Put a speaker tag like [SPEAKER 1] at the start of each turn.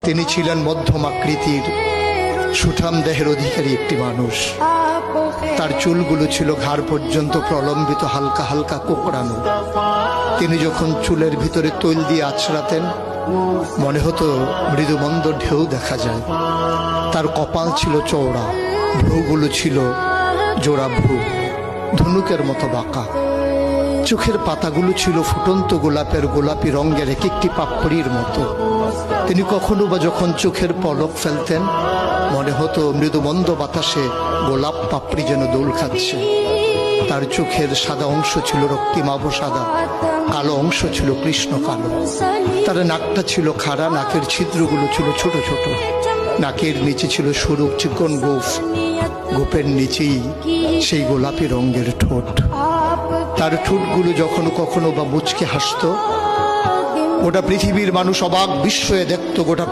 [SPEAKER 1] তিনি ছিলেন মধ্যম আকৃতির সুঠাম দেহের অধিকারী একটি মানুষ। তার চুলগুলো ছিল ঘাড় পর্যন্ত প্রলম্বিত, হালকা হালকা কোকড়ানো। তিনি যখন চুলের ভিতরে তৈল দিয়ে আছড়াতেন মনে হতো মৃদুমন্দ ঢেউ দেখা যায়। তার কপাল ছিল চওড়া, ভ্রুগুলো ছিল জোড়া ভ্রু, ধনুকের মতো বাঁকা। চোখের পাতাগুলো ছিল ফুটন্ত গোলাপের গোলাপি রঙের এক একটি পাপড়ির মতো। তিনি কখনো বা যখন চোখের পলক ফেলতেন মনে হতো মৃদুমন্দ বাতাসে গোলাপ পাপড়ি যেন দোল খাচ্ছে। তার চোখের সাদা অংশ ছিল রক্তিমাভ সাদা, কালো অংশ ছিল কৃষ্ণ কালো। তার নাকটা ছিল খাড়া, নাকের ছিদ্রগুলো ছিল ছোট ছোট। নাকের নিচে ছিল সরু চিকন গোঁফ, গোঁফের নিচেই সেই গোলাপি রঙের ঠোঁট। তার ঠোঁটগুলো যখন কখনো বা মুচকে হাসত গোটা পৃথিবীর মানুষ অবাক বিস্ময়ে দেখত। গোটা